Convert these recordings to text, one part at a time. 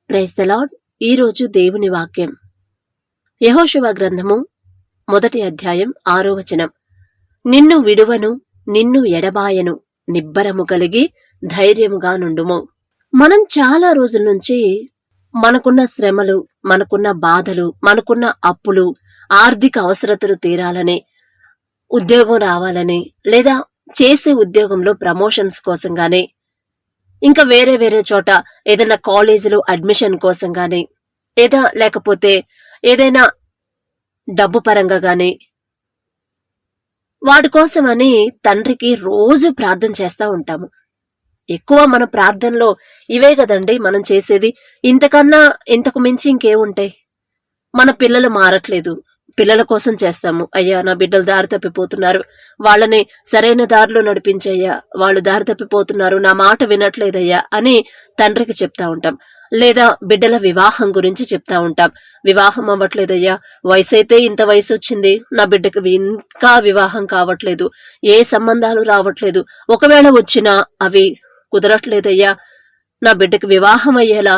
Praise the lord. ఈరోజు దేవుని వాక్యం యెహోషువ గ్రంథము 1వ అధ్యాయం 6వ వచనం. నిన్ను విడువను, నిన్ను ఎడబాయను, నిబ్బరము కలిగి ధైర్యముగా నుండుము. మనం చాలా రోజుల నుంచి మనకున్న శ్రమలు, మనకున్న బాధలు, మనకున్న అప్పులు, ఆర్థిక అవసరతలు తీరాలని, ఉద్యోగం రావాలని, లేదా చేసే ఉద్యోగంలో ప్రమోషన్స్ కోసం గానీ, ఇంకా వేరే వేరే చోట ఏదైనా కాలేజీలో అడ్మిషన్ కోసం గానీ, లేకపోతే ఏదైనా డబ్బు పరంగా గానీ, వాటి కోసమని తండ్రికి రోజు ప్రార్థన చేస్తా ఉంటాము. ఎక్కువ మన ప్రార్థనలో ఇవే కదండి మనం చేసేది. ఇంతకు మించి ఇంకేముంటాయి? మన పిల్లలు మారట్లేదు, పిల్లల కోసం చేస్తాము. అయ్యా, నా బిడ్డలు దారి తప్పిపోతున్నారు, వాళ్ళని సరైన దారిలో నడిపించయ్యా, వాళ్ళు దారి తప్పిపోతున్నారు, నా మాట వినట్లేదయ్యా అని తండ్రికి చెప్తా ఉంటాం. లేదా బిడ్డల వివాహం గురించి చెప్తా ఉంటాం. వివాహం అవ్వట్లేదయ్యా, వయసు అయితే ఇంత వయసు వచ్చింది, నా బిడ్డకి ఇంకా వివాహం కావట్లేదు, ఏ సంబంధాలు రావట్లేదు, ఒకవేళ వచ్చినా అవి కుదరట్లేదయ్యా, నా బిడ్డకి వివాహం అయ్యేలా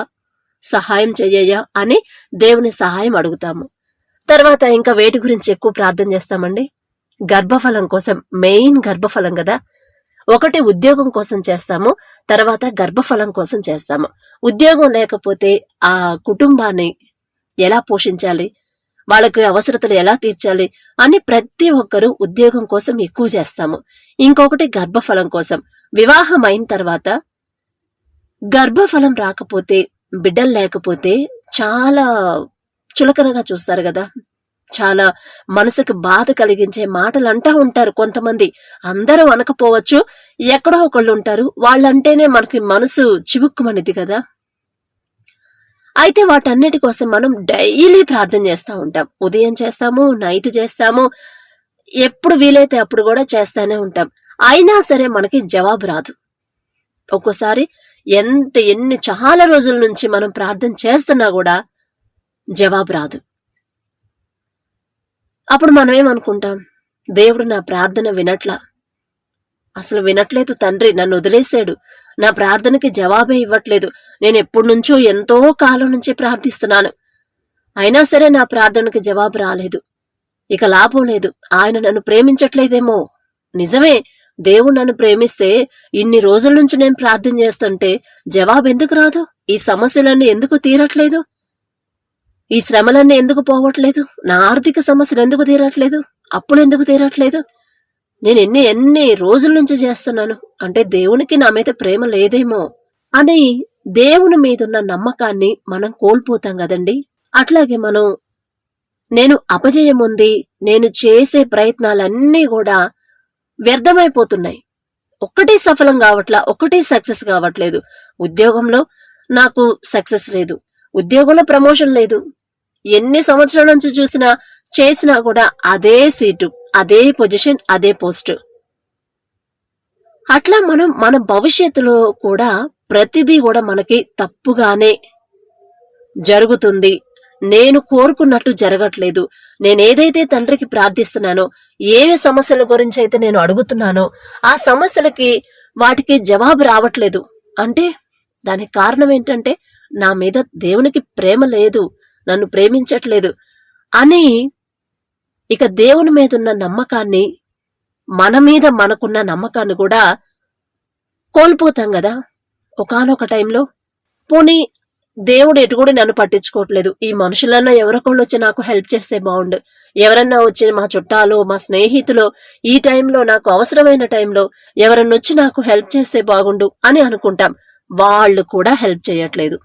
సహాయం చెయ్యయ్యా అని దేవుని సహాయం అడుగుతాము. తర్వాత ఇంకా వేటి గురించి ఎక్కువ ప్రార్థన చేస్తామండి? గర్భఫలం కోసం. మెయిన్ గర్భఫలం కదా. ఒకటి ఉద్యోగం కోసం చేస్తాము, తర్వాత గర్భఫలం కోసం చేస్తాము. ఉద్యోగం లేకపోతే ఆ కుటుంబాన్ని ఎలా పోషించాలి, వాళ్ళకి అవసరతలు ఎలా తీర్చాలి అని ప్రతి ఒక్కరూ ఉద్యోగం కోసం ఎక్కువ చేస్తాము. ఇంకొకటి గర్భఫలం కోసం. వివాహం అయిన తర్వాత గర్భఫలం రాకపోతే, బిడ్డలు లేకపోతే చాలా చులకనగా చూస్తారు కదా. చాలా మనసుకు బాధ కలిగించే మాటలు అంటా ఉంటారు కొంతమంది. అందరూ అనకపోవచ్చు, ఎక్కడో ఒకళ్ళు ఉంటారు, వాళ్ళంటేనే మనకి మనసు చివుక్కుమనిది కదా. అయితే వాటన్నిటి కోసం మనం డైలీ ప్రార్థన చేస్తూ ఉంటాం. ఉదయం చేస్తాము, నైట్ చేస్తాము, ఎప్పుడు వీలైతే అప్పుడు కూడా చేస్తానే ఉంటాం. అయినా సరే మనకి జవాబు రాదు. ఒక్కోసారి ఎన్ని చాలా రోజుల నుంచి మనం ప్రార్థన చేస్తున్నా కూడా జవాబు రాదు. అప్పుడు మనం ఏమనుకుంటాం? దేవుడు నా ప్రార్థన వినట్లా, అసలు వినట్లేదు, తండ్రి నన్ను వదిలేశాడు, నా ప్రార్థనకి జవాబే ఇవ్వట్లేదు, నేను ఎప్పటి నుంచో ఎంతో కాలం నుంచి ప్రార్థిస్తున్నాను, అయినా సరే నా ప్రార్థనకి జవాబు రాలేదు, ఇక లాభం లేదు, ఆయన నన్ను ప్రేమించట్లేదేమో. నిజమే, దేవుడు నన్ను ప్రేమిస్తే ఇన్ని రోజుల నుంచి నేను ప్రార్థన చేస్తుంటే జవాబు ఎందుకు రాదు? ఈ సమస్యలన్నీ ఎందుకు తీరట్లేదు? ఈ శ్రమలన్నీ ఎందుకు పోవట్లేదు? నా ఆర్థిక సమస్యలు ఎందుకు తీరట్లేదు? అప్పులు ఎందుకు తీరట్లేదు? నేను ఎన్ని రోజుల నుంచి చేస్తున్నాను అంటే దేవునికి నా మీద ప్రేమ లేదేమో అని దేవుని మీదున్న నమ్మకాన్ని మనం కోల్పోతాం కదండి. అట్లాగే నేను అపజయం ఉంది, నేను చేసే ప్రయత్నాలన్నీ కూడా వ్యర్థమైపోతున్నాయి, ఒక్కటే సఫలం కావట్లా, ఒక్కటే సక్సెస్ కావట్లేదు. ఉద్యోగంలో నాకు సక్సెస్ లేదు, ఉద్యోగంలో ప్రమోషన్ లేదు, ఎన్ని సంవత్సరాల నుంచి చేసినా కూడా అదే సీటు, అదే పొజిషన్, అదే పోస్టు. అట్లా మన భవిష్యత్తులో కూడా ప్రతిదీ కూడా మనకి తప్పుగానే జరుగుతుంది. నేను కోరుకున్నట్టు జరగట్లేదు, నేనేదైతే తండ్రికి ప్రార్థిస్తున్నానో, ఏ సమస్యల గురించి అయితే నేను అడుగుతున్నానో ఆ సమస్యలకి వాటికి జవాబు రావట్లేదు అంటే దానికి కారణం ఏంటంటే నా మీద దేవునికి ప్రేమ లేదు, నన్ను ప్రేమించట్లేదు అని ఇక దేవుని మీదున్న నమ్మకాన్ని, మన మీద మనకున్న నమ్మకాన్ని కూడా కోల్పోతాం కదా ఒకానొక టైంలో. పోనీ దేవుడు ఎటు కూడా నన్ను పట్టించుకోవట్లేదు, ఈ మనుషులన్నా ఎవరొకళ్ళు వచ్చి నాకు హెల్ప్ చేస్తే బాగుండు, ఎవరన్నా వచ్చి మా చుట్టాలో మా స్నేహితులో ఈ టైంలో నాకు అవసరమైన టైంలో ఎవరన్నా వచ్చి నాకు హెల్ప్ చేస్తే బాగుండు అని అనుకుంటాం. వాళ్ళు కూడా హెల్ప్ చేయట్లేదు.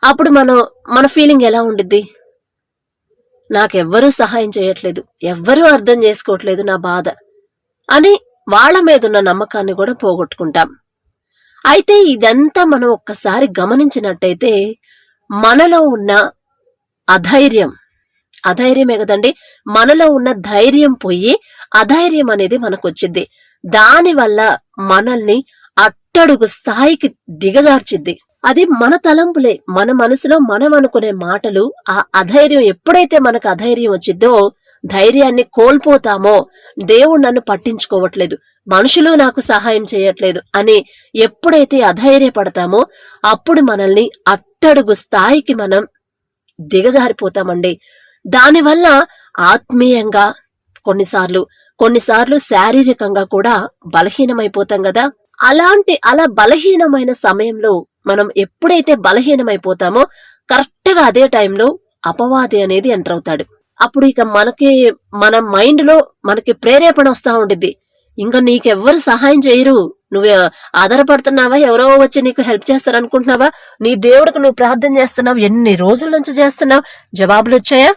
అప్పుడు మన ఫీలింగ్ ఎలా ఉండిద్ది? నాకెవ్వరూ సహాయం చేయట్లేదు, ఎవ్వరూ అర్థం చేసుకోవట్లేదు నా బాధ అని వాళ్ళ మీదున్న నమ్మకాన్ని కూడా పోగొట్టుకుంటాం. అయితే ఇదంతా మనం ఒక్కసారి గమనించినట్టయితే మనలో ఉన్న అధైర్యమే కదండి, మనలో ఉన్న ధైర్యం పోయి అధైర్యం అనేది మనకొచ్చిద్ది. దానివల్ల మనల్ని అట్టడుగు స్థాయికి దిగజార్చిద్ది. అది మన తలంపులే, మన మనసులో మనం అనుకునే మాటలు. ఆ అధైర్యం ఎప్పుడైతే మనకు అధైర్యం వచ్చిద్దో, ధైర్యాన్ని కోల్పోతామో, దేవుడు నన్ను పట్టించుకోవట్లేదు, మనుషులు నాకు సహాయం చేయట్లేదు అని ఎప్పుడైతే అధైర్యపడతామో అప్పుడు మనల్ని అట్టడుగు స్థాయికి మనం దిగజారిపోతామండి. దానివల్ల ఆత్మీయంగా కొన్నిసార్లు శారీరకంగా కూడా బలహీనమైపోతాం కదా. అలా బలహీనమైన సమయంలో మనం ఎప్పుడైతే బలహీనమైపోతామో కరెక్ట్ గా అదే టైంలో అపవాది అనేది ఎంటర్ అవుతాడు. అప్పుడు ఇక మన మైండ్ లో మనకి ప్రేరేపణ వస్తా ఉండిద్ది. ఇంకా నీకెవ్వరు సహాయం చేయరు, నువ్వు ఆధారపడుతున్నావా, ఎవరో వచ్చి నీకు హెల్ప్ చేస్తారనుకుంటున్నావా, నీ దేవుడికి నువ్వు ప్రార్థన చేస్తున్నావు, ఎన్ని రోజుల నుంచి చేస్తున్నావు, జవాబులు వచ్చాయా,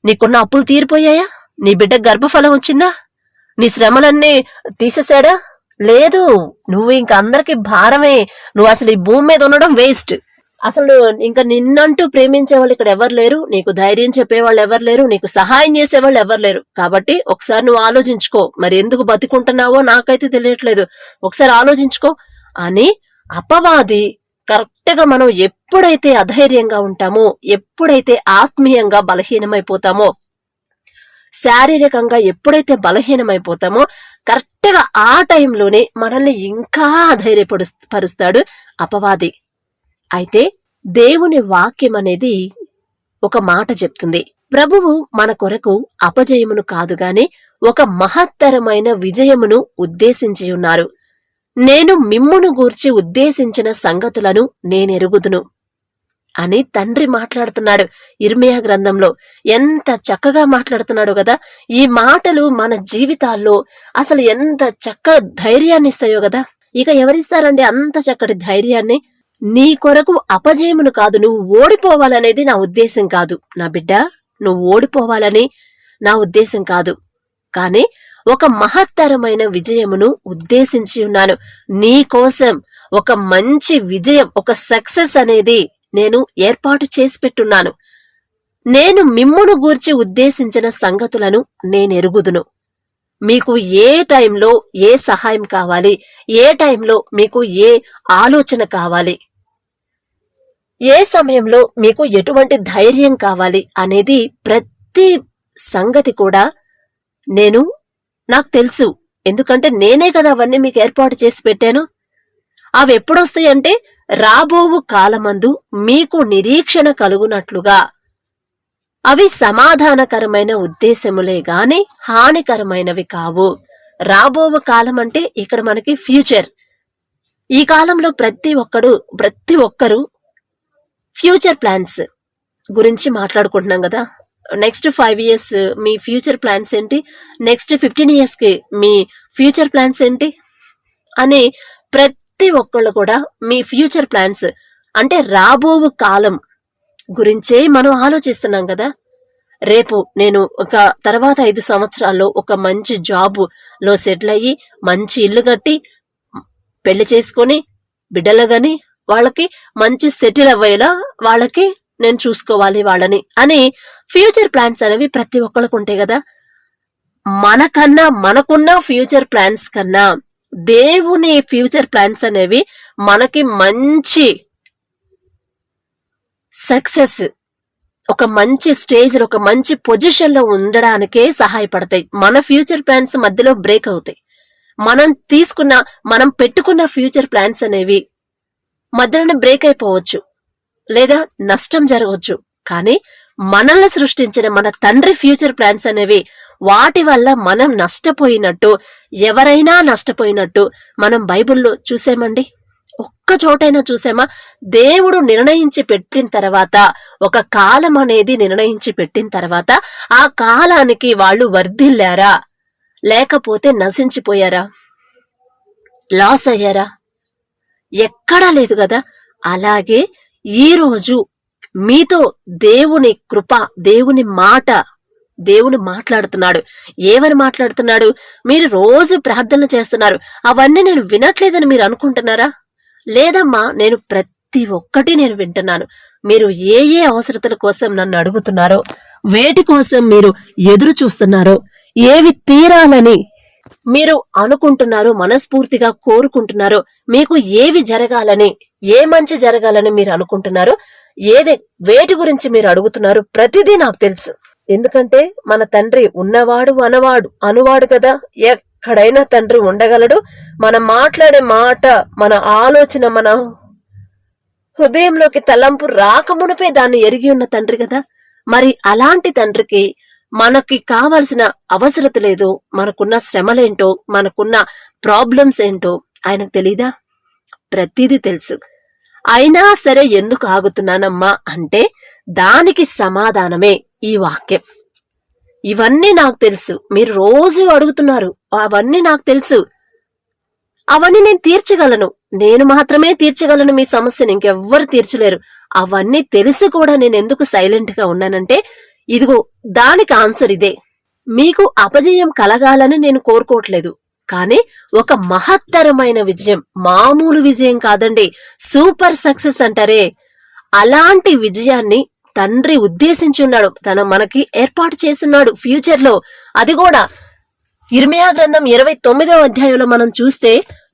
నీకున్న అప్పులు తీరిపోయాయా, నీ బిడ్డకు గర్భఫలం వచ్చిందా, నీ శ్రమలన్నీ తీసేశాడా, లేదు, నువ్వు ఇంక అందరికి భారమే, నువ్వు అసలు ఈ భూమి మీద ఉండడం వేస్ట్, అసలు ఇంకా నిన్నంటూ ప్రేమించే వాళ్ళు ఇక్కడ ఎవరు లేరు, నీకు ధైర్యం చెప్పేవాళ్ళు ఎవరు లేరు, నీకు సహాయం చేసేవాళ్ళు ఎవరు లేరు, కాబట్టి ఒకసారి నువ్వు ఆలోచించుకో, మరి ఎందుకు బతికుంటున్నావో నాకైతే తెలియట్లేదు, ఒకసారి ఆలోచించుకో అని అపవాది కరెక్ట్ గా మనం ఎప్పుడైతే అధైర్యంగా ఉంటామో, ఎప్పుడైతే ఆత్మీయంగా బలహీనమైపోతామో, శారీరకంగా ఎప్పుడైతే బలహీనమైపోతామో కరెక్ట్ గా ఆ టైంలోనే మనల్ని ఇంకా అధైర్యపరుస్తాడు అపవాది. అయితే దేవుని వాక్యం అనేది ఒక మాట చెప్తుంది, ప్రభువు మన కొరకు అపజయమును కాదుగాని ఒక మహత్తరమైన విజయమును ఉద్దేశించి ఉన్నారు. నేను మిమ్మును గూర్చి ఉద్దేశించిన సంగతులను నేనెరుగుదును అని తండ్రి మాట్లాడుతున్నాడు ఇర్మియా గ్రంథంలో. ఎంత చక్కగా మాట్లాడుతున్నాడు కదా. ఈ మాటలు మన జీవితాల్లో అసలు ఎంత చక్క ధైర్యాన్ని ఇస్తాయో కదా. ఇక ఎవరిస్తారండి అంత చక్కటి ధైర్యాన్ని? నీ కొరకు అపజయమును కాదు, నువ్వు ఓడిపోవాలనేది నా ఉద్దేశం కాదు నా బిడ్డ, నువ్వు ఓడిపోవాలని నా ఉద్దేశం కాదు, కాని ఒక మహత్తరమైన విజయమును ఉద్దేశించి ఉన్నాను. నీ కోసం ఒక మంచి విజయం, ఒక సక్సెస్ అనేది నేను ఏర్పాటు చేసి పెట్టున్నాను. నేను మిమ్మును గూర్చి ఉద్దేశించిన సంగతులను నేనెరుగుదును. మీకు ఏ టైంలో ఏ సహాయం కావాలి, ఏ టైంలో మీకు ఏ ఆలోచన కావాలి, ఏ సమయంలో మీకు ఎటువంటి ధైర్యం కావాలి అనేది ప్రతి సంగతి కూడా నాకు తెలుసు. ఎందుకంటే నేనే కదా అవన్నీ మీకు ఏర్పాటు చేసి పెట్టాను. అవి ఎప్పుడొస్తాయంటే రాబోవు కాలమందు మీకు నిరీక్షణ కలుగునట్లుగా. అవి సమాధానకరమైన ఉద్దేశములే గాని హానికరమైనవి కావు. రాబోవు కాలం అంటే ఇక్కడ మనకి ఫ్యూచర్. ఈ కాలంలో ప్రతి ఒక్కరు ఫ్యూచర్ ప్లాన్స్ గురించి మాట్లాడుకుంటున్నాం కదా. నెక్స్ట్ 5 years మీ ఫ్యూచర్ ప్లాన్స్ ఏంటి, నెక్స్ట్ 15 years కి మీ ఫ్యూచర్ ప్లాన్స్ ఏంటి అని ప్రతి ఒక్కళ్ళు కూడా మీ ఫ్యూచర్ ప్లాన్స్ అంటే రాబోవు కాలం గురించే మనం ఆలోచిస్తున్నాం కదా. రేపు నేను ఒక తర్వాత 5 సంవత్సరాల్లో ఒక మంచి జాబ్ లో సెటిల్ అయ్యి మంచి ఇల్లు కట్టి పెళ్లి చేసుకొని బిడ్డలు గాని వాళ్ళకి మంచి సెటిల్ అవ్వేలా వాళ్ళకి నేను చూసుకోవాలి వాళ్ళని అని ఫ్యూచర్ ప్లాన్స్ అనేవి ప్రతి ఒక్కళ్ళకు ఉంటాయి కదా. మనకున్న ఫ్యూచర్ ప్లాన్స్ కన్నా దేవుని ఫ్యూచర్ ప్లాన్స్ అనేవి మనకి మంచి సక్సెస్, ఒక మంచి స్టేజ్, ఒక మంచి పొజిషన్ లో ఉండడానికే సహాయపడతాయి. మన ఫ్యూచర్ ప్లాన్స్ మధ్యలో బ్రేక్ అవుతాయి. మనం పెట్టుకున్న ఫ్యూచర్ ప్లాన్స్ అనేవి మధ్యలోనే బ్రేక్ అయిపోవచ్చు, లేదా నష్టం జరగవచ్చు. కానీ మనల్ని సృష్టించిన మన తండ్రి ఫ్యూచర్ ప్లాన్స్ అనేవి వాటి వల్ల మనం నష్టపోయినట్టు, ఎవరైనా నష్టపోయినట్టు మనం బైబిల్లో చూసామండి? ఒక్క చోటైనా చూసామా? దేవుడు నిర్ణయించి పెట్టిన తర్వాత, ఒక కాలం అనేది నిర్ణయించి పెట్టిన తర్వాత ఆ కాలానికి వాళ్ళు వర్ధిల్లారా, లేకపోతే నశించిపోయారా, లాస్ అయ్యారా? ఎక్కడా లేదు కదా. అలాగే ఈ రోజు మీతో దేవుని కృప, దేవుని మాట, దేవుని మాట్లాడుతున్నాడు. ఏమని మాట్లాడుతున్నాడు? మీరు రోజు ప్రార్థన చేస్తున్నారు, అవన్నీ నేను వినట్లేదని మీరు అనుకుంటున్నారా? లేదమ్మా, నేను ప్రతి ఒక్కటి నేను వింటున్నాను. మీరు ఏ ఏ అవసరతల కోసం నన్ను అడుగుతున్నారో, వేటి కోసం మీరు ఎదురు చూస్తున్నారో, ఏవి తీరాలని మీరు అనుకుంటున్నారో, మనస్ఫూర్తిగా కోరుకుంటున్నారో, మీకు ఏవి జరగాలని, ఏ మంచి జరగాలని మీరు అనుకుంటున్నారో, వేటి గురించి మీరు అడుగుతున్నారు, ప్రతిదీ నాకు తెలుసు. ఎందుకంటే మన తండ్రి ఉన్నవాడు అనువాడు కదా. ఎక్కడైనా తండ్రి ఉండగలడు. మనం మాట్లాడే మాట, మన ఆలోచన, మన హృదయంలోకి తలంపు రాకమునిపే దాన్ని ఎరిగి ఉన్న తండ్రి కదా. మరి అలాంటి తండ్రికి మనకి కావలసిన అవసరత లేదో, మనకున్న శ్రమలేంటో, మనకున్న ప్రాబ్లమ్స్ ఏంటో ఆయనకు తెలీదా? ప్రతిదీ తెలుసు. అయినా సరే ఎందుకు ఆగుతున్నానమ్మా అంటే దానికి సమాధానమే ఈ వాక్యం. ఇవన్నీ నాకు తెలుసు, మీరు రోజు అడుగుతున్నారు, అవన్నీ నాకు తెలుసు, అవన్నీ నేను తీర్చగలను, నేను మాత్రమే తీర్చగలను మీ సమస్యను, ఇంకెవ్వరు తీర్చలేరు. అవన్నీ తెలిసి కూడా నేను ఎందుకు సైలెంట్ గా ఉన్నానంటే ఇదిగో దానికి ఆన్సర్ ఇదే. మీకు అపజయం కలగాలని నేను కోరుకోవట్లేదు, కానీ ఒక మహత్తరమైన విజయం, మామూలు విజయం కాదండి, సూపర్ సక్సెస్ అంటారే, అలాంటి విజయాన్ని తండ్రి ఉద్దేశించున్నాడు, మనకి ఏర్పాటు చేస్తున్నాడు ఫ్యూచర్ లో. అది కూడా యిర్మీయా గ్రంథం 29వ అధ్యాయంలో మనం చూస్తే,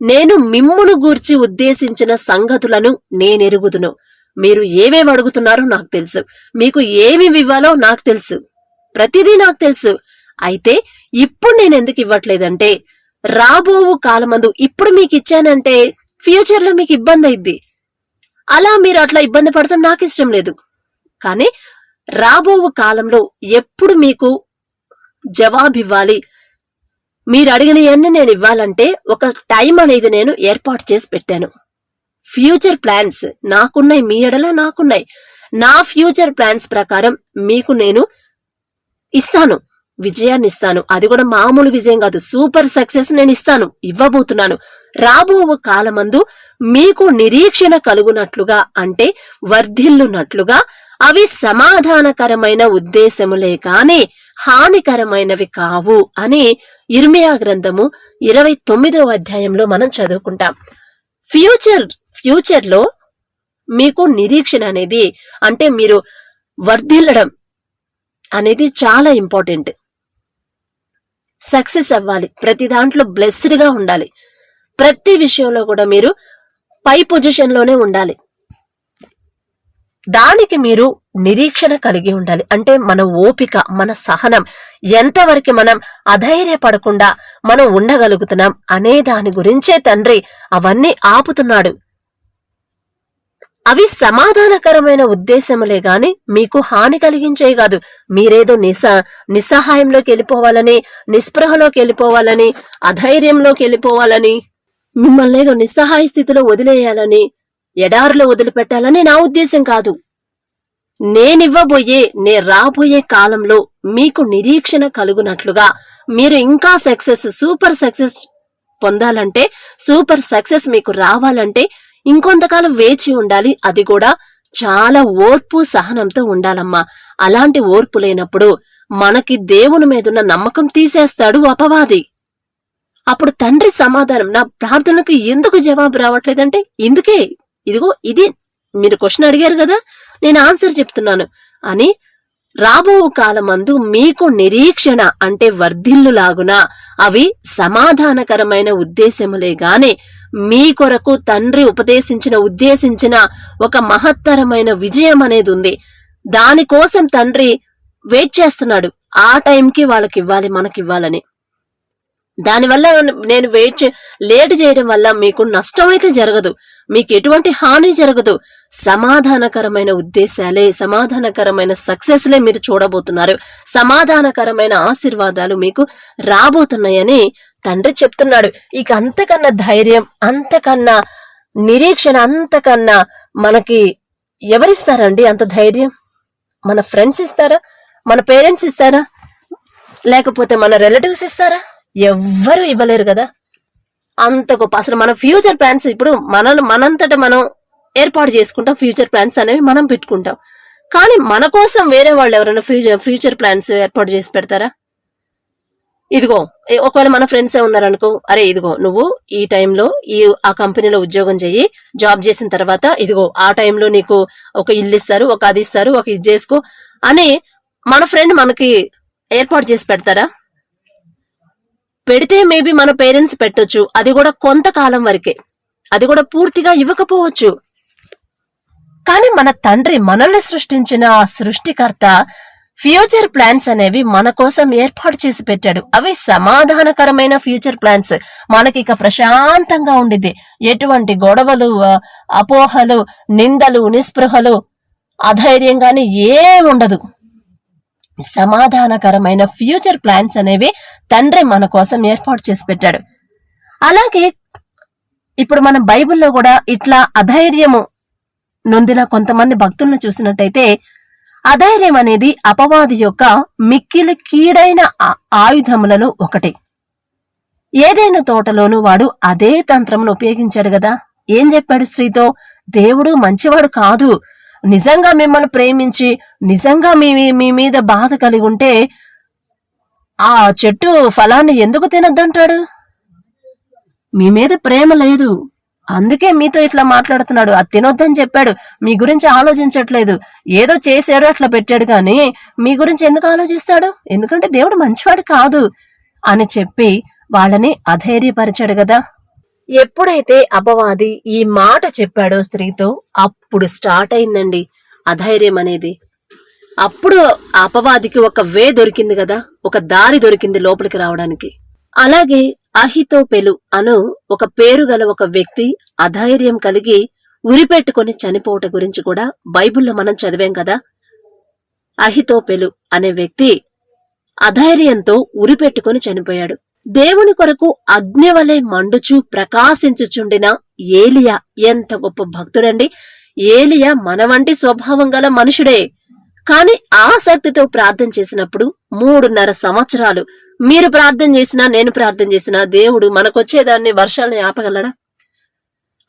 నేను మిమ్మును గూర్చి ఉద్దేశించిన సంగతులను నేనెరుగుదును. మీరు ఏమేమి అడుగుతున్నారో నాకు తెలుసు, మీకు ఏమి ఇవ్వాలో నాకు తెలుసు, ప్రతిదీ నాకు తెలుసు. అయితే ఇప్పుడు నేను ఎందుకు ఇవ్వట్లేదంటే రాబోవు కాలమందు ఇప్పుడు మీకు ఇచ్చానంటే ఫ్యూచర్ లో మీకు ఇబ్బంది అయింది. అలా మీరు అట్లా ఇబ్బంది పడతాం నాకు ఇష్టం లేదు. కానీ రాబోవు కాలంలో ఎప్పుడు మీకు జవాబివ్వాలి, మీరు అడిగినవన్నీ నేను ఇవ్వాలంటే ఒక టైం అనేది నేను ఏర్పాటు చేసి పెట్టాను. ఫ్యూచర్ ప్లాన్స్ నాకున్నాయి, మీ ఎడల నాకున్నాయి. నా ఫ్యూచర్ ప్లాన్స్ ప్రకారం మీకు నేను ఇస్తాను, విజయాన్ని ఇస్తాను. అది కూడా మామూలు విజయం కాదు, సూపర్ సక్సెస్ నేను ఇస్తాను, ఇవ్వబోతున్నాను. రాబో కాలమందు మీకు నిరీక్షణ కలుగునట్లుగా, అంటే వర్ధిల్లునట్లుగా, అవి సమాధానకరమైన ఉద్దేశములే కాని హానికరమైనవి కావు అని యిర్మీయా గ్రంథము 29వ అధ్యాయంలో మనం చదువుకుంటాం. ఫ్యూచర్ లో మీకు నిరీక్షణ అనేది, అంటే మీరు వర్ధిల్లడం అనేది చాలా ఇంపార్టెంట్. సక్సెస్ అవ్వాలి, ప్రతి దాంట్లో బ్లెస్డ్ గా ఉండాలి, ప్రతి విషయంలో కూడా మీరు పై పొజిషన్ లోనే ఉండాలి. దానికి మీరు నిరీక్షణ కలిగి ఉండాలి. అంటే మన ఓపిక, మన సహనం, ఎంతవరకు మనం అధైర్యపడకుండా మనం ఉండగలుగుతున్నాం అనే దాని గురించే తండ్రి అవన్నీ ఆపుతున్నాడు. అవి సమాధానకరమైన ఉద్దేశములే గాని మీకు హాని కలిగించేవి కాదు. మీరేదో నిస్సహాయంలోకి వెళ్ళిపోవాలని, నిస్పృహలోకి వెళ్ళిపోవాలని, అధైర్యంలోకి వెళ్ళిపోవాలని, మిమ్మల్ని ఏదో నిస్సహాయ స్థితిలో వదిలేయాలని, ఎడారిలో వదిలిపెట్టాలని నా ఉద్దేశం కాదు. నే రాబోయే కాలంలో మీకు నిరీక్షణ కలుగునట్లుగా, మీరు ఇంకా సూపర్ సక్సెస్ పొందాలంటే, సూపర్ సక్సెస్ మీకు రావాలంటే ఇంకొంతకాలం వేచి ఉండాలి. అది కూడా చాలా ఓర్పు సహనంతో ఉండాలమ్మా. అలాంటి ఓర్పు లేనప్పుడు మనకి దేవుని మీదున్న నమ్మకం తీసేస్తాడు అపవాది. అప్పుడు తండ్రి సమాధానం, నా ప్రార్థనకు ఎందుకు జవాబు రావట్లేదంటే ఇందుకే, ఇదిగో ఇది మీరు క్వశ్చన్ అడిగారు కదా, నేను ఆన్సర్ చెప్తున్నాను అని. రాబో కాలమందు మీకు నిరీక్షణ అంటే వర్ధిల్లులాగున అవి సమాధానకరమైన ఉద్దేశములే గాని మీ కొరకు తండ్రి ఉద్దేశించిన ఒక మహత్తరమైన విజయం అనేది ఉంది. దానికోసం తండ్రి వెయిట్ చేస్తున్నాడు, ఆ టైంకి వాళ్ళకి ఇవ్వాలి, మనకివ్వాలని. దానివల్ల నేను లేట్ చేయడం వల్ల మీకు నష్టం అయితే జరగదు, మీకు ఎటువంటి హాని జరగదు. సమాధానకరమైన ఉద్దేశాలే, సమాధానకరమైన సక్సెస్లే మీరు చూడబోతున్నారు, సమాధానకరమైన ఆశీర్వాదాలు మీకు రాబోతున్నాయని తండ్రి చెప్తున్నాడు. ఇక అంతకన్నా ధైర్యం, అంతకన్నా నిరీక్షణ, అంతకన్నా మనకి ఎవరిస్తారండి అంత ధైర్యం? మన ఫ్రెండ్స్ ఇస్తారా? మన పేరెంట్స్ ఇస్తారా? లేకపోతే మన రిలేటివ్స్ ఇస్తారా? ఎవ్వరూ ఇవ్వలేరు కదా అంత గొప్ప. అసలు మన ఫ్యూచర్ ప్లాన్స్ ఇప్పుడు మనంతట మనం ఏర్పాటు చేసుకుంటాం, ఫ్యూచర్ ప్లాన్స్ అనేవి మనం పెట్టుకుంటాం. కానీ మన కోసం వేరే వాళ్ళు ఎవరైనా ఫ్యూచర్ ప్లాన్స్ ఏర్పాటు చేసి పెడతారా? ఇదిగో ఒకవేళ మన ఫ్రెండ్సే ఉన్నారనుకో, అరే ఇదిగో నువ్వు ఈ టైంలో ఆ కంపెనీలో ఉద్యోగం చెయ్యి, జాబ్ చేసిన తర్వాత ఇదిగో ఆ టైంలో నీకు ఒక ఇల్లు ఇస్తారు, ఒక అది ఇస్తారు, ఒక ఇది చేసుకో అని మన ఫ్రెండ్ మనకి ఏర్పాటు చేసి పెడతారా? పెడితే మేబీ మన పేరెంట్స్ పెట్టొచ్చు, అది కూడా కొంతకాలం వరకే, అది కూడా పూర్తిగా ఇవ్వకపోవచ్చు. కానీ మన తండ్రి, మనల్ని సృష్టించిన ఆ సృష్టికర్త ఫ్యూచర్ ప్లాన్స్ అనేవి మన కోసం ఏర్పాటు చేసి పెట్టాడు. అవి సమాధానకరమైన ఫ్యూచర్ ప్లాన్స్. మనకిక ప్రశాంతంగా ఉండిద్ది. ఎటువంటి గొడవలు, అపోహలు, నిందలు, నిస్పృహలు, అధైర్యం గాని ఏముండదు. సమాధానకరమైన ఫ్యూచర్ ప్లాన్స్ అనేవి తండ్రి మన కోసం ఏర్పాటు చేసి పెట్టాడు. అలాగే ఇప్పుడు మనం బైబిల్లో కూడా ఇట్లా అధైర్యము నొందిన కొంతమంది భక్తులను చూసినట్టయితే, అధైర్యం అనేది అపవాది యొక్క మిక్కిలి కీడైన ఆయుధములలో ఒకటి. ఏదైనా తోటలోనూ వాడు అదే తంత్రమును ఉపయోగించాడు కదా. ఏం చెప్పాడు స్త్రీతో? దేవుడు మంచివాడు కాదు, నిజంగా మిమ్మల్ని ప్రేమించి నిజంగా మీ మీద బాధ కలిగి ఉంటే ఆ చెట్టు ఫలాన్ని ఎందుకు తినొద్దంటాడు? మీ మీద ప్రేమ లేదు, అందుకే మీతో ఇట్లా మాట్లాడుతున్నాడు. అది తినొద్దని చెప్పాడు, మీ గురించి ఆలోచించట్లేదు. ఏదో చేశాడు, అట్లా పెట్టాడు, కానీ మీ గురించి ఎందుకు ఆలోచిస్తాడు? ఎందుకంటే దేవుడు మంచివాడు కాదు అని చెప్పి వాళ్ళని అధైర్యపరిచాడు కదా. ఎప్పుడైతే అపవాది ఈ మాట చెప్పాడో స్త్రీతో, అప్పుడు స్టార్ట్ అయిందండి అధైర్యం అనేది. అప్పుడు అపవాదికి ఒక వే దొరికింది కదా, ఒక దారి దొరికింది లోపలికి రావడానికి. అలాగే అహితోపెలు అను ఒక పేరు గల ఒక వ్యక్తి అధైర్యం కలిగి ఉరిపెట్టుకుని చనిపోవట గురించి కూడా బైబిల్లో మనం చదివాం కదా. అహితోపెలు అనే వ్యక్తి అధైర్యంతో ఉరిపెట్టుకుని చనిపోయాడు. దేవుని కొరకు అగ్నివలే మండుచు ప్రకాశించుచుండిన ఏలియా ఎంత గొప్ప భక్తుడండి. ఏలియా మన వంటి స్వభావం గల మనుషుడే, కాని ఆసక్తితో ప్రార్థన చేసినప్పుడు 3.5 సంవత్సరాలు మీరు ప్రార్థన చేసినా నేను ప్రార్థన చేసినా దేవుడు మనకొచ్చేదాన్ని వర్షాలని ఆపగలడా?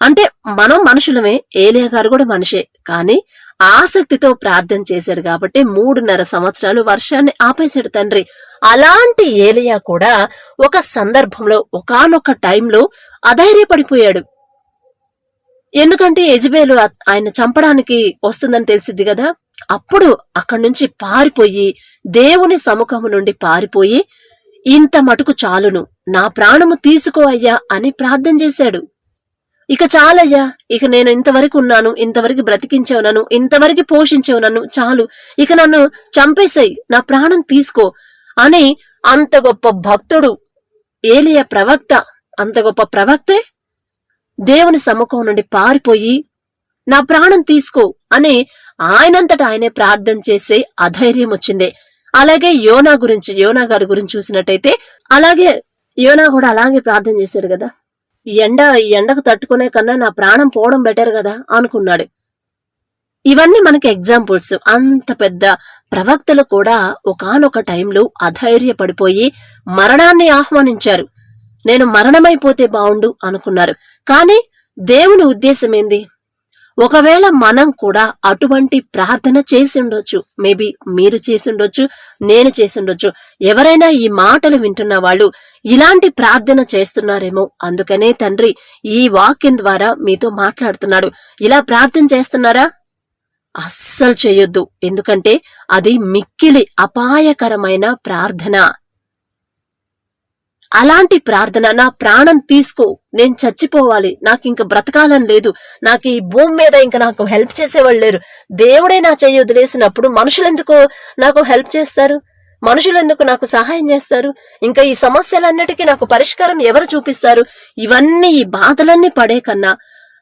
అంటే మనం మనుషులమే, ఏలియా గారు కూడా మనిషే, కానీ ఆసక్తితో ప్రార్థన చేశాడు కాబట్టి 3.5 సంవత్సరాలు వర్షాన్ని ఆపేశాడు తండ్రి. అలాంటి ఏలియా కూడా ఒక సందర్భంలో ఒకానొక టైంలో అధైర్యపడిపోయాడు. ఎందుకంటే యెజబెలు ఆయన చంపడానికి వస్తుందని తెలిసిద్ది కదా. అప్పుడు అక్కడి నుంచి పారిపోయి, దేవుని సముఖము నుండి పారిపోయి, ఇంత మటుకు చాలును, నా ప్రాణము తీసుకో అయ్యా అని ప్రార్థన చేశాడు. ఇక చాలయ్యా, ఇక నేను ఇంతవరకు ఉన్నాను, ఇంతవరకు బ్రతికించావు నన్ను, ఇంతవరకు పోషించావు నన్ను, చాలు, ఇక నన్ను చంపేసాయి, నా ప్రాణం తీసుకో అని అంత గొప్ప భక్తుడు ఏలియా ప్రవక్త, అంత గొప్ప ప్రవక్తే దేవుని సముఖం నుండి పారిపోయి నా ప్రాణం తీసుకో అని ఆయనంతట ఆయనే ప్రార్థన చేసే అధైర్యం వచ్చింది. అలాగే యోనా గారి గురించి చూసినట్టయితే, అలాగే యోనా కూడా అలాగే ప్రార్థన చేశాడు కదా. ఈ ఎండకు తట్టుకునే కన్నా నా ప్రాణం పోవడం బెటర్ కదా అనుకున్నాడు. ఇవన్నీ మనకి ఎగ్జాంపుల్స్. అంత పెద్ద ప్రవక్తలు కూడా ఒకానొక టైంలో అధైర్యపడిపోయి మరణాన్ని ఆహ్వానించారు. నేను మరణమైపోతే బావుండు అనుకున్నారు. కానీ దేవుని ఉద్దేశం ఏంది? ఒకవేళ మనం కూడా అటువంటి ప్రార్థన చేసి ఉండొచ్చు. మేబీ మీరు చేసి ఉండొచ్చు, నేను చేసి ఉండొచ్చు. ఎవరైనా ఈ మాటలు వింటున్న వాళ్ళు ఇలాంటి ప్రార్థన చేస్తున్నారేమో, అందుకనే తండ్రి ఈ వాక్యం ద్వారా మీతో మాట్లాడుతున్నాడు. ఇలా ప్రార్థన చేస్తున్నారా? అస్సలు చేయొద్దు. ఎందుకంటే అది మిక్కిలి అపాయకరమైన ప్రార్థన. అలాంటి ప్రార్థన, నా ప్రాణం తీసుకో, నేను చచ్చిపోవాలి, నాకు ఇంక బ్రతకాలని లేదు, నాకు ఈ భూమి మీద ఇంక నాకు హెల్ప్ చేసేవాళ్ళు లేరు, దేవుడే నా చెయ్యి వదిలేసినప్పుడు మనుషులెందుకు నాకు హెల్ప్ చేస్తారు? మనుషులెందుకు నాకు సహాయం చేస్తారు? ఇంకా ఈ సమస్యలన్నిటికీ నాకు పరిష్కారం ఎవరు చూపిస్తారు? ఇవన్నీ, ఈ బాధలన్నీ పడే కన్నా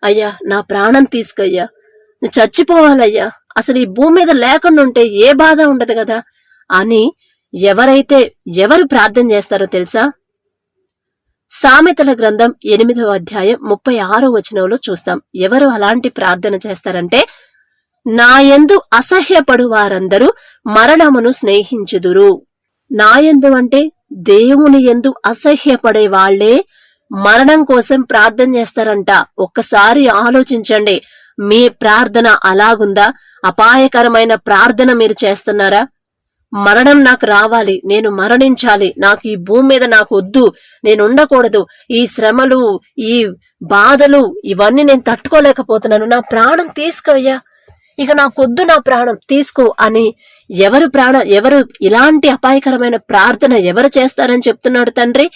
అయ్యా నా ప్రాణం తీసుకయ్యా, నేను చచ్చిపోవాలయ్యా, అసలు ఈ భూమి మీద లేకుండా ఉంటే ఏ బాధ ఉండదు కదా అని ఎవరు ప్రార్థన చేస్తారో తెలుసా? సామెతల గ్రంథం 8వ అధ్యాయం 36వ వచనంలో చూస్తాం. ఎవరు అలాంటి ప్రార్థన చేస్తారంటే, నాయందు అసహ్యపడు వారందరూ మరణమును స్నేహించుదురు. నాయందు అంటే దేవుని యందు అసహ్యపడే వాళ్లే మరణం కోసం ప్రార్థన చేస్తారంట. ఒక్కసారి ఆలోచించండి, మీ ప్రార్థన అలాగుందా? అపాయకరమైన ప్రార్థన మీరు చేస్తున్నారా? మరణం నాకు రావాలి, నేను మరణించాలి, నాకు ఈ భూమి మీద నాకు వద్దు, నేను ఉండకూడదు, ఈ శ్రమలు, ఈ బాధలు ఇవన్నీ నేను తట్టుకోలేకపోతున్నాను, నా ప్రాణం తీసుకోయ్యా, ఇక నాకొద్దు, నా ప్రాణం తీసుకో అని ఎవరు ఇలాంటి అపాయకరమైన ప్రార్థన ఎవరు చేస్తారని చెప్తున్నాడు తండ్రి?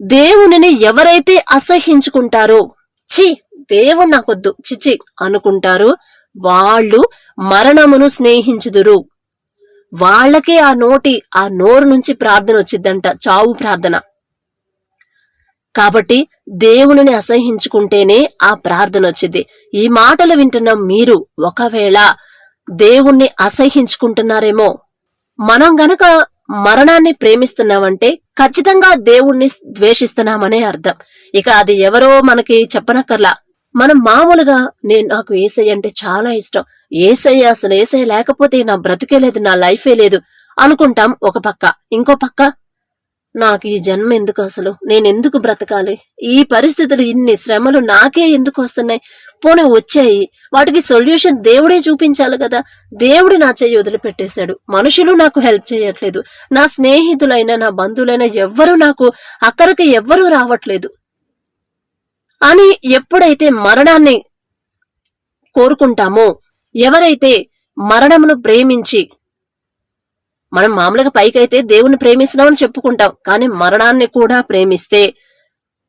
దేవునిని ఎవరైతే అసహ్యించుకుంటారో, చి దేవుడు నాకొద్దు, చిచి అనుకుంటారో వాళ్ళు మరణమును స్నేహించుదురు. వాళ్ళకే ఆ నోరు నుంచి ప్రార్థన వచ్చిద్దంట, చావు ప్రార్థన. కాబట్టి దేవునిని అసహించుకుంటేనే ఆ ప్రార్థన వచ్చింది. ఈ మాటలు వింటున్న మీరు ఒకవేళ దేవుణ్ణి అసహించుకుంటున్నారేమో. మనం గనక మరణాన్ని ప్రేమిస్తున్నామంటే ఖచ్చితంగా దేవుణ్ణి ద్వేషిస్తున్నామనే అర్థం. ఇక అది ఎవరో మనకి చెప్పనక్కర్లా. మనం మామూలుగా నాకు యేసయ్య అంటే చాలా ఇష్టం, అసలు యేసయ్య లేకపోతే నా బ్రతికే లేదు, నా లైఫే లేదు అనుకుంటాం ఒక పక్క. ఇంకో పక్క నాకు ఈ జన్మ ఎందుకు, అసలు నేనెందుకు బ్రతకాలి, ఈ పరిస్థితులు ఇన్ని శ్రమలు నాకే ఎందుకు వస్తున్నాయి, పోనీ వచ్చాయి, వాటికి సొల్యూషన్ దేవుడే చూపించాలి కదా, దేవుడు నా చెయ్యి వదిలిపెట్టేశాడు, మనుషులు నాకు హెల్ప్ చేయట్లేదు, నా స్నేహితులైనా నా బంధువులైనా ఎవ్వరూ నాకు అక్కడికి ఎవ్వరూ రావట్లేదు అని ఎప్పుడైతే మరణాన్ని కోరుకుంటామో, ఎవరైతే మరణమును ప్రేమించి, మనం మామూలుగా పైకైతే దేవుని ప్రేమిస్తున్నామని చెప్పుకుంటాం, కానీ మరణాన్ని కూడా ప్రేమిస్తే,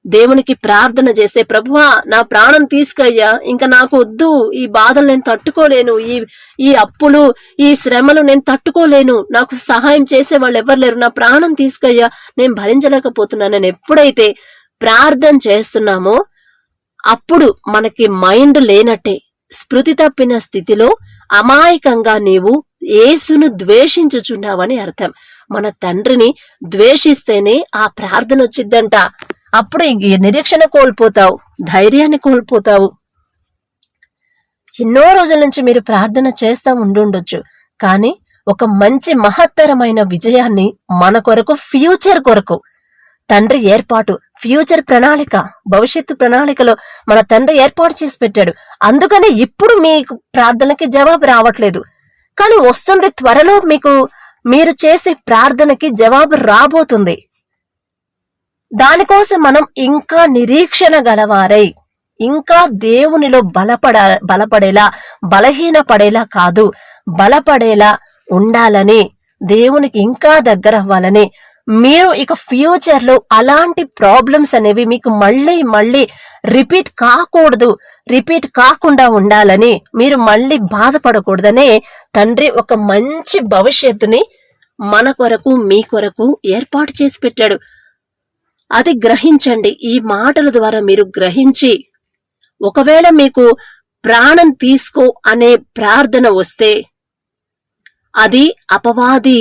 దేవునికి ప్రార్థన చేస్తే, ప్రభువా నా ప్రాణం తీసుకయ్యా, ఇంకా నాకు వద్దు, ఈ బాధలు నేను తట్టుకోలేను, ఈ అప్పులు ఈ శ్రమలు నేను తట్టుకోలేను, నాకు సహాయం చేసే వాళ్ళు ఎవరు లేరు, నా ప్రాణం తీసుకయ్యా, నేను భరించలేకపోతున్నానని ఎప్పుడైతే ప్రార్థన చేస్తున్నామో అప్పుడు మనకి మైండ్ లేనట్టే, స్మృతి తప్పిన స్థితిలో అమాయకంగా నీవు యేసును ద్వేషించుచున్నావని అర్థం. మన తండ్రిని ద్వేషిస్తేనే ఆ ప్రార్థన వచ్చిద్దంట. అప్పుడు నిరీక్షణ కోల్పోతావు, ధైర్యాన్ని కోల్పోతావు. ఎన్నో రోజుల నుంచి మీరు ప్రార్థన చేస్తా ఉండుండొచ్చు, కానీ ఒక మంచి మహత్తరమైన విజయాన్ని మన కొరకు, ఫ్యూచర్ కొరకు తండ్రి ఏర్పాటు, ఫ్యూచర్ ప్రణాళిక, భవిష్యత్తు ప్రణాళికలో మన తండ్రి ఏర్పాటు చేసి పెట్టాడు. అందుకనే ఇప్పుడు మీకు ప్రార్థనకి జవాబు రావట్లేదు, కానీ వస్తుంది త్వరలో. మీరు చేసే ప్రార్థనకి జవాబు రాబోతుంది. దానికోసం మనం ఇంకా నిరీక్షణ గలవారై, ఇంకా దేవునిలో బలపడేలా, బలహీనపడేలా కాదు, బలపడేలా ఉండాలని, దేవునికి ఇంకా దగ్గర అవ్వాలని, మీరు ఇక ఫ్యూచర్ లో అలాంటి ప్రాబ్లమ్స్ అనేవి మీకు మళ్ళీ రిపీట్ కాకుండా ఉండాలని, మీరు మళ్ళీ బాధపడకూడదనే తండ్రి ఒక మంచి భవిష్యత్తుని మన కొరకు, మీ కొరకు ఏర్పాటు చేసి పెట్టాడు. అది గ్రహించండి. ఈ మాటల ద్వారా మీరు గ్రహించి, ఒకవేళ మీకు ప్రాణం తీసుకో అనే ప్రార్థన వస్తే అది అపవాది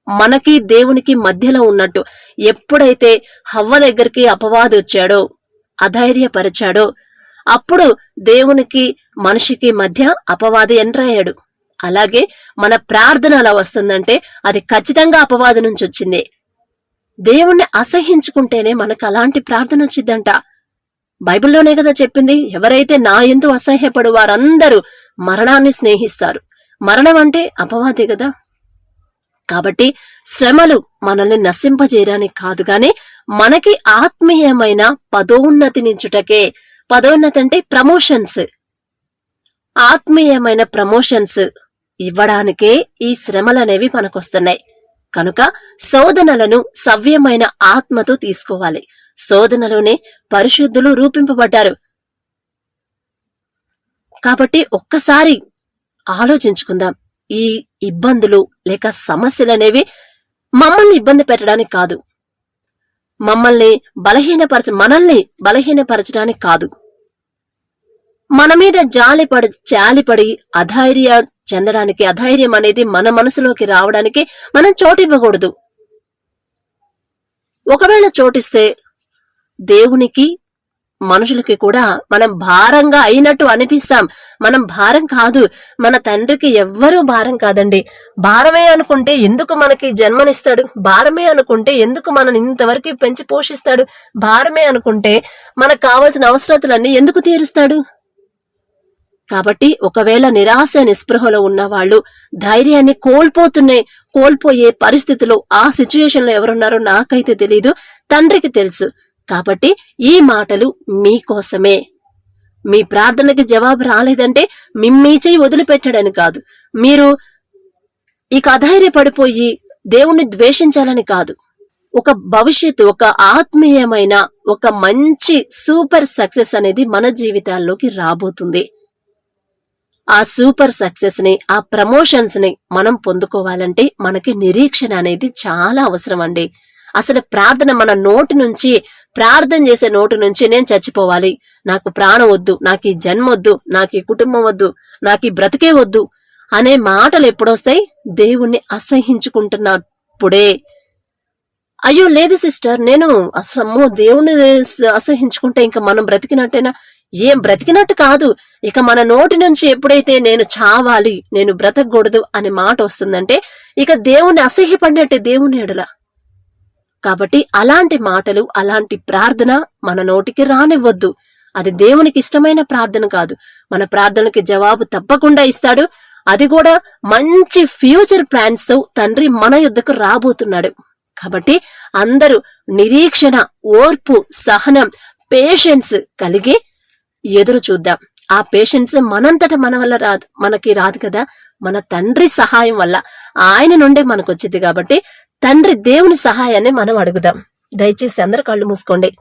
మనకి దేవునికి మధ్యలో ఉన్నట్టు. ఎప్పుడైతే హవ్వ దగ్గరికి అపవాది వచ్చాడో, అధైర్యపరిచాడో, అప్పుడు దేవునికి మనిషికి మధ్య అపవాది ఎంటర్ అయ్యాడు. అలాగే మన ప్రార్థన అలా వస్తుందంటే అది ఖచ్చితంగా అపవాది నుంచి వచ్చిందే. దేవుణ్ణి అసహించుకుంటేనే మనకు అలాంటి ప్రార్థన వచ్చిందంట. బైబిల్లోనే కదా చెప్పింది, ఎవరైతే నా యందు అసహ్యపడు వారందరూ మరణాన్ని స్నేహిస్తారు. మరణం అంటే అపవాదే కదా. కాబట్టి శ్రమలు మనల్ని నశింపజేయడానికి కాదు, గాని మనకి ఆత్మీయమైన పదోన్నతినిచ్చుటకే. పదోన్నతి అంటే ప్రమోషన్స్, ఆత్మీయమైన ప్రమోషన్స్ ఇవ్వడానికే ఈ శ్రమలనేవి మనకొస్తున్నాయి. కనుక శోధనలను సవ్యమైన ఆత్మతో తీసుకోవాలి. శోధనలోనే పరిశుద్ధులు రూపింపబడ్డారు. కాబట్టి ఒక్కసారి ఆలోచించుకుందాం. ఈ ఇబ్బందులు లేక సమస్యలనేవి మమ్మల్ని ఇబ్బంది పెట్టడానికి కాదు, మనల్ని బలహీనపరచడానికి కాదు. మన మీద జాలిపడి అధైర్యం చెందడానికి, అధైర్యం అనేది మన మనసులోకి రావడానికి మనం చోటివ్వకూడదు. ఒకవేళ చోటిస్తే దేవునికి, మనుషులకి కూడా మనం భారంగా అయినట్టు అనిపిస్తాం. మనం భారం కాదు, మన తండ్రికి ఎవ్వరూ భారం కాదండి. భారమే అనుకుంటే ఎందుకు మనకి జన్మనిస్తాడు? భారమే అనుకుంటే ఎందుకు మనని ఇంతవరకు పెంచి పోషిస్తాడు? భారమే అనుకుంటే మనకు కావాల్సిన అవసరతలన్నీ ఎందుకు తీరుస్తాడు? కాబట్టి ఒకవేళ నిరాశ నిస్పృహలో ఉన్న వాళ్ళు, ధైర్యాన్ని కోల్పోయే పరిస్థితిలో, ఆ సిచ్యుయేషన్ లో ఎవరున్నారో నాకైతే తెలీదు, తండ్రికి తెలుసు. కాబట్టి ఈ మాటలు మీకోసమే. మీ ప్రార్థనకి జవాబు రాలేదంటే మీ చేయి వదిలిపెట్టాడని కాదు, మీరు ఇక అధైర్యపడిపోయి దేవుణ్ణి ద్వేషించాలని కాదు. ఒక భవిష్యత్తు, ఒక ఆత్మీయమైన, ఒక మంచి సూపర్ సక్సెస్ అనేది మన జీవితాల్లోకి రాబోతుంది. ఆ సూపర్ సక్సెస్ ని, ఆ ప్రమోషన్స్ ని మనం పొందుకోవాలంటే మనకి నిరీక్షణ అనేది చాలా అవసరం అండి. అసలు ప్రార్థన మన నోటి నుంచి, ప్రార్థన చేసే నోటి నుంచి నేను చచ్చిపోవాలి, నాకు ప్రాణం వద్దు, నాకు ఈ జన్మ వద్దు, నాకు ఈ కుటుంబం వద్దు, నాకు ఈ బ్రతికే వద్దు అనే మాటలు ఎప్పుడొస్తాయి? దేవుణ్ణి అసహించుకుంటున్నప్పుడే. అయ్యో లేదు సిస్టర్, నేను అసలు అమ్మో దేవుణ్ణి అసహించుకుంటే ఇంకా మనం బ్రతికినట్టేనా? ఏం బ్రతికినట్టు కాదు. ఇక మన నోటి నుంచి ఎప్పుడైతే నేను చావాలి, నేను బ్రతకూడదు అనే మాట వస్తుందంటే ఇక దేవుణ్ణి అసహ్యపడినట్టే దేవుని ఎడల. కాబట్టి అలాంటి మాటలు, అలాంటి ప్రార్థన మన నోటికి రానివ్వద్దు. అది దేవునికి ఇష్టమైన ప్రార్థన కాదు. మన ప్రార్థనకి జవాబు తప్పకుండా ఇస్తాడు. అది కూడా మంచి ఫ్యూచర్ ప్లాన్స్ తో తండ్రి మన యొద్దకు రాబోతున్నాడు. కాబట్టి అందరూ నిరీక్షణ, ఓర్పు, సహనం, పేషెన్స్ కలిగి ఎదురు చూద్దాం. ఆ పేషెన్స్ మనంతట మన వల్ల రాదు, మనకి రాదు కదా, మన తండ్రి సహాయం వల్ల, ఆయన నుండే మనకు వచ్చింది. కాబట్టి తండ్రి దేవుని సహాయాన్ని మనం అడుగుదాం. దయచేసి అందరు కళ్ళు మూసుకోండి.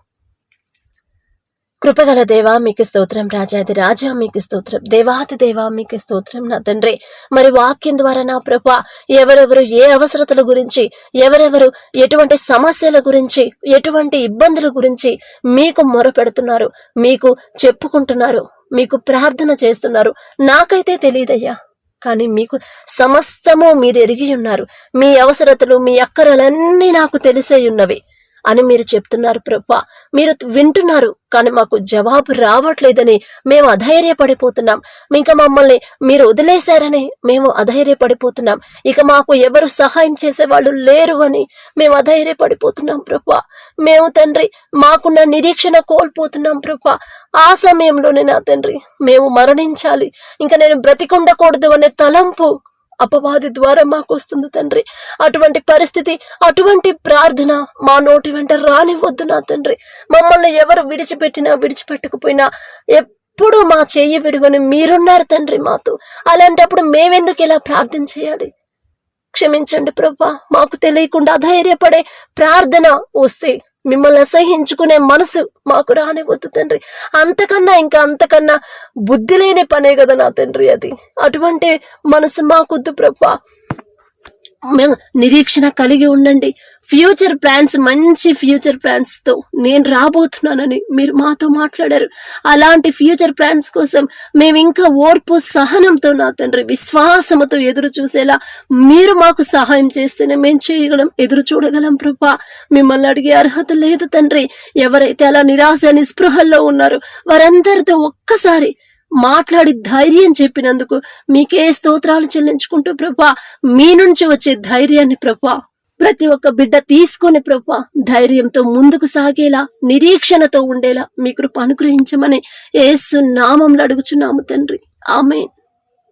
కృపగల దేవా మీకు స్తోత్రం, రాజాది రాజా మీకు స్తోత్రం, దేవాతి దేవా మీకు స్తోత్రం నా తండ్రి. మరి వాక్యం ద్వారా నా ప్రభా ఎవరెవరు ఏ అవసరతల గురించి, ఎవరెవరు ఎటువంటి సమస్యల గురించి, ఎటువంటి ఇబ్బందుల గురించి మీకు మొరపెడుతున్నారు, మీకు చెప్పుకుంటున్నారు, మీకు ప్రార్థన చేస్తున్నారు, నాకైతే తెలియదయ్యా. కానీ మీకు సమస్తము మీరు ఎరిగి ఉన్నారు. మీ అవసరతలు, మీ అక్కరలన్నీ నాకు తెలిసే ఉన్నవి అని మీరు చెప్తున్నారు ప్రభా. మీరు వింటున్నారు, కానీ మాకు జవాబు రావట్లేదని మేము అధైర్యపడిపోతున్నాం. ఇంకా మమ్మల్ని మీరు వదిలేశారని మేము అధైర్యపడిపోతున్నాం. ఇక మాకు ఎవరు సహాయం చేసేవాళ్ళు లేరు అని మేము అధైర్యపడిపోతున్నాం ప్రభా. మేము తండ్రి మాకున్న నిరీక్షణ కోల్పోతున్నాం ప్రభా. ఆ సమయంలోనే నా తండ్రి మేము మరణించాలి, ఇంకా నేను బ్రతికుండకూడదు అనే తలంపు అపవాది ద్వారా మాకు వస్తుంది తండ్రి. అటువంటి పరిస్థితి, అటువంటి ప్రార్థన మా నోటి వెంట రానివ్వద్దు నా తండ్రి. మమ్మల్ని ఎవరు విడిచిపెట్టినా విడిచిపెట్టకపోయినా ఎప్పుడు మా చెయ్యి విడువని మీరున్నారు తండ్రి మాతో. అలాంటప్పుడు మేమెందుకు ఇలా ప్రార్థన చేయాలి? క్షమించండి ప్రభా. మాకు తెలియకుండా అధైర్యపడే ప్రార్థన వస్తే మిమ్మల్ని అసహించుకునే మనసు మాకు రానివ్వద్దు తండ్రి. అంతకన్నా బుద్ధి లేని పనే కదా నా తండ్రి అది. అటువంటి మనసు మాకొద్దు ప్రభా. మేము నిరీక్షణ కలిగి ఉండండి. ఫ్యూచర్ ప్లాన్స్, మంచి ఫ్యూచర్ ప్లాన్స్ తో నేను రాబోతున్నానని మీరు మాతో మాట్లాడారు. అలాంటి ఫ్యూచర్ ప్లాన్స్ కోసం మేము ఇంకా ఓర్పు, సహనంతో నా తండ్రి విశ్వాసముతో ఎదురు చూసేలా మీరు మాకు సహాయం చేస్తేనే మేము చేయగలం, ఎదురు చూడగలం ప్రభా. మిమ్మల్ని అడిగే అర్హత లేదు తండ్రి. ఎవరైతే అలా నిరాశ, నిస్పృహల్లో ఉన్నారో వారందరితో ఒక్కసారి మాట్లాడి ధైర్యం చెప్పినందుకు మీకే స్తోత్రాలు చెల్లించుకుంటూ ప్రభా, మీ నుంచి వచ్చే ధైర్యాన్ని ప్రభా ప్రతి ఒక్క బిడ్డ తీసుకొని ప్రభా ధైర్యంతో ముందుకు సాగేలా, నిరీక్షణతో ఉండేలా మీ కృప అనుగ్రహించమని యేసు నామములో అడుగుచున్నాము తండ్రి. ఆమేన్.